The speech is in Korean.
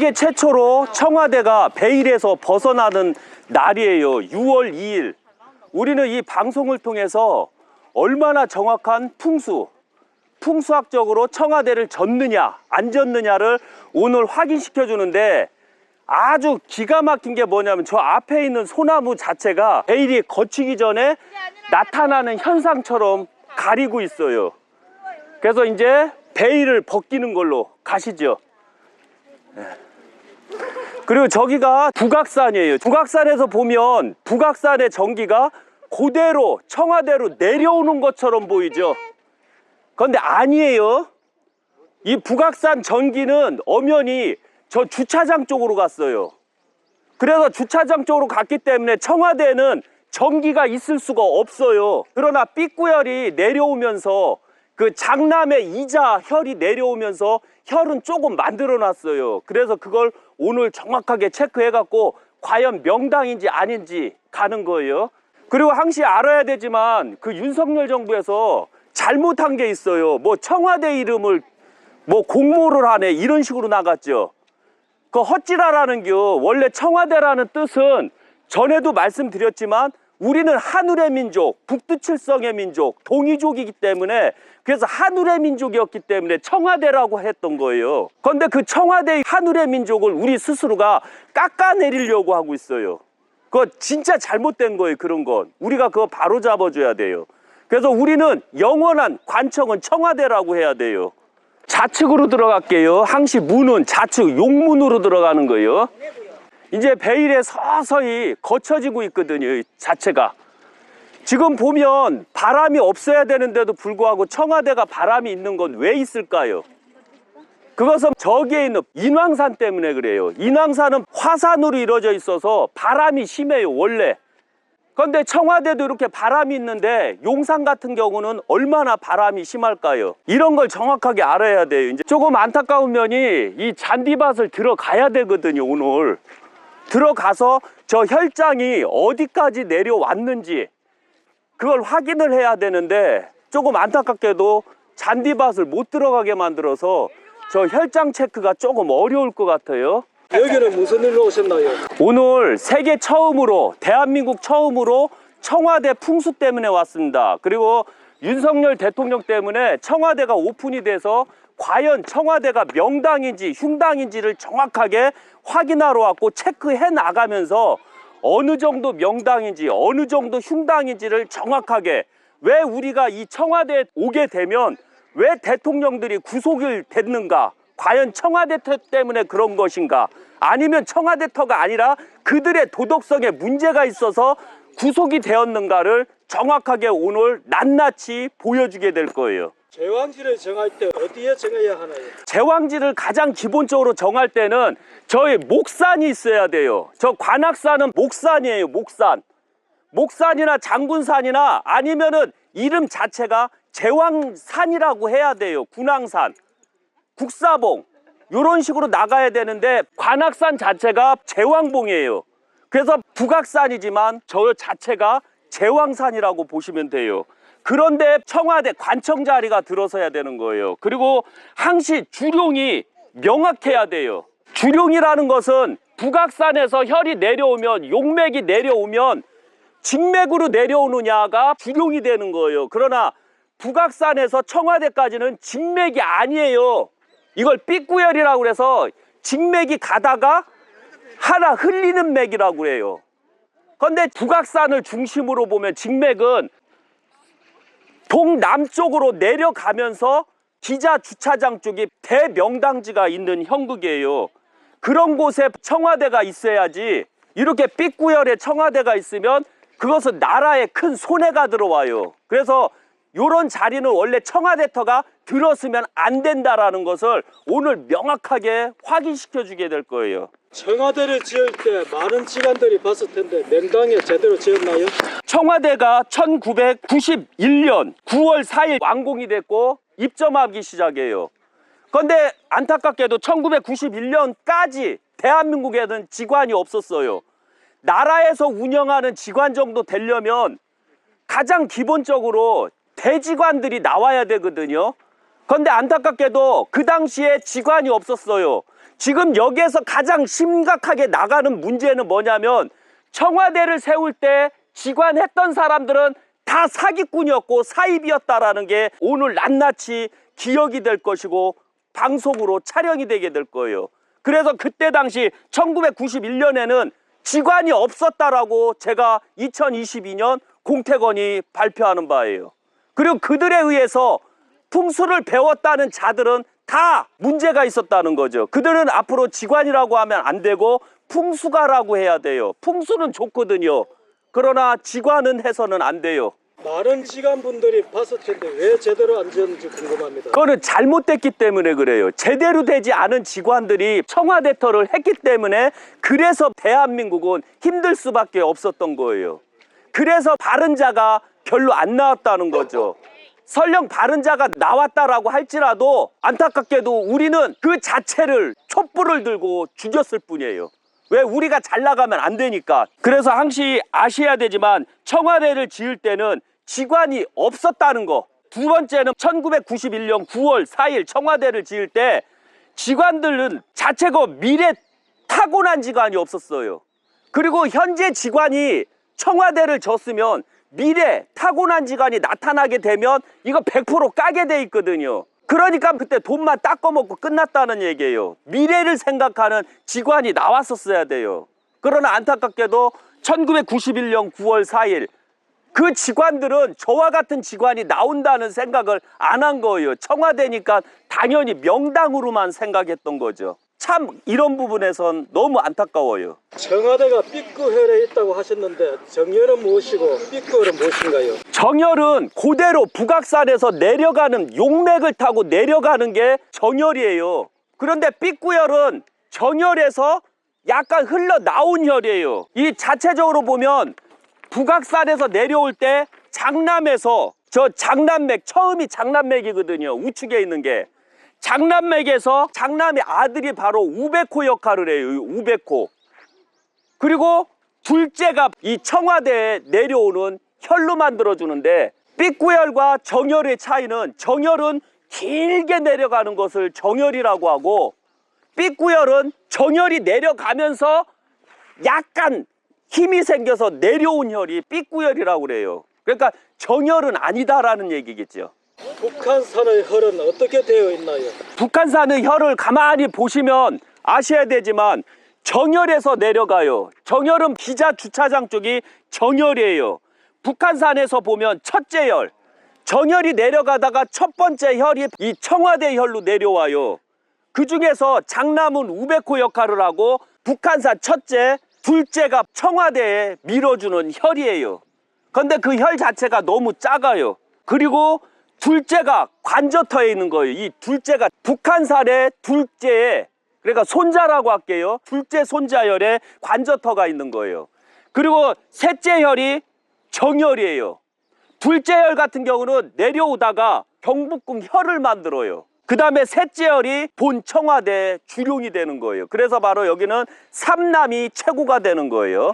세계 최초로 청와대가 베일에서 벗어나는 날이에요. 6월 2일. 우리는 이 방송을 통해서 얼마나 정확한 풍수학적으로 청와대를 졌느냐 안 졌느냐를 오늘 확인시켜 주는데, 아주 기가 막힌 게 뭐냐면 저 앞에 있는 소나무 자체가 베일이 거치기 전에 나타나는 현상처럼 가리고 있어요. 그래서 이제 베일을 벗기는 걸로 가시죠. 그리고 저기가 북악산이에요. 북악산에서 보면 북악산의 전기가 그대로 청와대로 내려오는 것처럼 보이죠. 그런데 아니에요. 이 북악산 전기는 엄연히 저 주차장 쪽으로 갔어요. 그래서 주차장 쪽으로 갔기 때문에 청와대는 전기가 있을 수가 없어요. 그러나 삐꾸열이 내려오면서 그 장남의 이자 혈이 내려오면서 혈은 조금 만들어 놨어요. 그래서 그걸 오늘 정확하게 체크해 갖고 과연 명당인지 아닌지 가는 거예요. 그리고 항시 알아야 되지만 그 윤석열 정부에서 잘못한 게 있어요. 뭐 청와대 이름을 뭐 공모를 하네 이런 식으로 나갔죠. 그 헛지라라는 게 원래 청와대라는 뜻은 전에도 말씀드렸지만 우리는 하늘의 민족, 북두칠성의 민족, 동이족이기 때문에, 그래서 하늘의 민족이었기 때문에 청와대라고 했던 거예요. 그런데 그 청와대 하늘의 민족을 우리 스스로가 깎아내리려고 하고 있어요. 그거 진짜 잘못된 거예요. 그런 건 우리가 그거 바로 잡아줘야 돼요. 그래서 우리는 영원한 관청은 청와대라고 해야 돼요. 좌측으로 들어갈게요. 항시 문은 좌측 용문으로 들어가는 거예요. 이제 베일에 서서히 거쳐지고 있거든요. 자체가 지금 보면 바람이 없어야 되는데도 불구하고 청와대가 바람이 있는 건 왜 있을까요? 그것은 저기에 있는 인왕산 때문에 그래요. 인왕산은 화산으로 이루어져 있어서 바람이 심해요 원래. 그런데 청와대도 이렇게 바람이 있는데 용산 같은 경우는 얼마나 바람이 심할까요? 이런 걸 정확하게 알아야 돼요. 이제 조금 안타까운 면이 이 잔디밭을 들어가야 되거든요. 오늘 들어가서 저 혈장이 어디까지 내려왔는지 그걸 확인을 해야 되는데, 조금 안타깝게도 잔디밭을 못 들어가게 만들어서 저 혈장 체크가 조금 어려울 것 같아요. 여기는 무슨 일로 오셨나요? 오늘 세계 처음으로, 대한민국 처음으로 청와대 풍수 때문에 왔습니다. 그리고 윤석열 대통령 때문에 청와대가 오픈이 돼서 과연 청와대가 명당인지 흉당인지를 정확하게 확인하러 왔고, 체크해 나가면서 어느 정도 명당인지 어느 정도 흉당인지를 정확하게, 왜 우리가 이 청와대에 오게 되면 왜 대통령들이 구속이 됐는가, 과연 청와대 터 때문에 그런 것인가, 아니면 청와대 터가 아니라 그들의 도덕성에 문제가 있어서 구속이 되었는가를 정확하게 오늘 낱낱이 보여주게 될 거예요. 제왕지를 정할 때 어디에 정해야 하나요? 제왕지를 가장 기본적으로 정할 때는 저희 목산이 있어야 돼요. 저 관악산은 목산이에요. 목산이나 장군산이나 아니면은 이름 자체가 제왕산이라고 해야 돼요. 군왕산, 국사봉 이런 식으로 나가야 되는데 관악산 자체가 제왕봉이에요. 그래서 북악산이지만 저 자체가 제왕산이라고 보시면 돼요. 그런데 청와대 관청 자리가 들어서야 되는 거예요. 그리고 항시 주룡이 명확해야 돼요. 주룡이라는 것은 북악산에서 혈이 내려오면, 용맥이 내려오면 직맥으로 내려오느냐가 주룡이 되는 거예요. 그러나 북악산에서 청와대까지는 직맥이 아니에요. 이걸 삐꾸열이라고 해서 직맥이 가다가 하나 흘리는 맥이라고 해요. 그런데 북악산을 중심으로 보면 직맥은 동남쪽으로 내려가면서 기자 주차장 쪽이 대명당지가 있는 형국이에요. 그런 곳에 청와대가 있어야지, 이렇게 삐꾸열에 청와대가 있으면 그것은 나라에 큰 손해가 들어와요. 그래서 이런 자리는 원래 청와대 터가 들었으면 안 된다라는 것을 오늘 명확하게 확인시켜 주게 될 거예요. 청와대를 지을 때 많은 직원들이 봤을 텐데 명당에 제대로 지었나요? 청와대가 1991년 9월 4일 완공이 됐고 입점하기 시작해요. 그런데 안타깝게도 1991년까지 대한민국에는 직관이 없었어요. 나라에서 운영하는 직관 정도 되려면 가장 기본적으로 대직관들이 나와야 되거든요. 그런데 안타깝게도 그 당시에 지관이 없었어요. 지금 여기에서 가장 심각하게 나가는 문제는 뭐냐면 청와대를 세울 때 지관했던 사람들은 다 사기꾼이었고 사입이었다라는 게 오늘 낱낱이 기억이 될 것이고 방송으로 촬영이 되게 될 거예요. 그래서 그때 당시 1991년에는 지관이 없었다라고 제가 2022년 공태건이 발표하는 바예요. 그리고 그들에 의해서 풍수를 배웠다는 자들은 다 문제가 있었다는 거죠. 그들은 앞으로 지관이라고 하면 안 되고 풍수가라고 해야 돼요. 풍수는 좋거든요. 그러나 지관은 해서는 안 돼요. 많은 지관분들이 봤을 텐데 왜 제대로 안 지었는지 궁금합니다. 그거는 잘못됐기 때문에 그래요. 제대로 되지 않은 지관들이 청와대 털을 했기 때문에 그래서 대한민국은 힘들 수밖에 없었던 거예요. 그래서 바른자가 별로 안 나왔다는 거죠. 설령 바른자가 나왔다라고 할지라도 안타깝게도 우리는 그 자체를 촛불을 들고 죽였을 뿐이에요. 왜? 우리가 잘 나가면 안 되니까. 그래서 항시 아셔야 되지만 청와대를 지을 때는 지관이 없었다는 거. 두 번째는 1991년 9월 4일 청와대를 지을 때 지관들은 자체가 미래 타고난 지관이 없었어요. 그리고 현재 지관이 청와대를 졌으면 미래 타고난 지관이 나타나게 되면 이거 100% 까게 돼 있거든요. 그러니까 그때 돈만 닦아먹고 끝났다는 얘기예요. 미래를 생각하는 지관이 나왔었어야 돼요. 그러나 안타깝게도 1991년 9월 4일 그 지관들은 저와 같은 지관이 나온다는 생각을 안 한 거예요. 청와대니까 당연히 명당으로만 생각했던 거죠. 참 이런 부분에선 너무 안타까워요. 청와대가 삐꾸혈에 있다고 하셨는데 정열은 무엇이고 삐꾸혈은 무엇인가요? 정열은 그대로 북악산에서 내려가는 용맥을 타고 내려가는 게 정열이에요. 그런데 삐꾸혈은 정열에서 약간 흘러나온 혈이에요. 이 자체적으로 보면 북악산에서 내려올 때 장남에서 저 장남맥, 처음이 장남맥이거든요. 우측에 있는 게. 장남맥에서 장남의 아들이 바로 우백호 역할을 해요. 우백호. 그리고 둘째가 이 청와대에 내려오는 혈로 만들어주는데 삐꾸혈과 정열의 차이는 정열은 길게 내려가는 것을 정열이라고 하고 삐꾸혈은 정열이 내려가면서 약간 힘이 생겨서 내려온 혈이 삐꾸혈이라고 그래요. 그러니까 정열은 아니다라는 얘기겠죠. 북한산의 혈은 어떻게 되어 있나요? 북한산의 혈을 가만히 보시면 아셔야 되지만 정열에서 내려가요. 정열은 기자 주차장 쪽이 정열이에요. 북한산에서 보면 첫째 혈, 정열이 내려가다가 첫 번째 혈이 이 청와대 혈로 내려와요. 그 중에서 장남은 우백호 역할을 하고 북한산 첫째, 둘째가 청와대에 밀어주는 혈이에요. 그런데 그 혈 자체가 너무 작아요. 그리고 둘째가 관저터에 있는 거예요. 이 둘째가 북한산의 둘째에, 그러니까 손자라고 할게요. 둘째 손자혈에 관저터가 있는 거예요. 그리고 셋째 혈이 정혈이에요. 둘째 혈 같은 경우는 내려오다가 경북궁 혈을 만들어요. 그 다음에 셋째 혈이 본 청와대 주룡이 되는 거예요. 그래서 바로 여기는 삼남이 최고가 되는 거예요.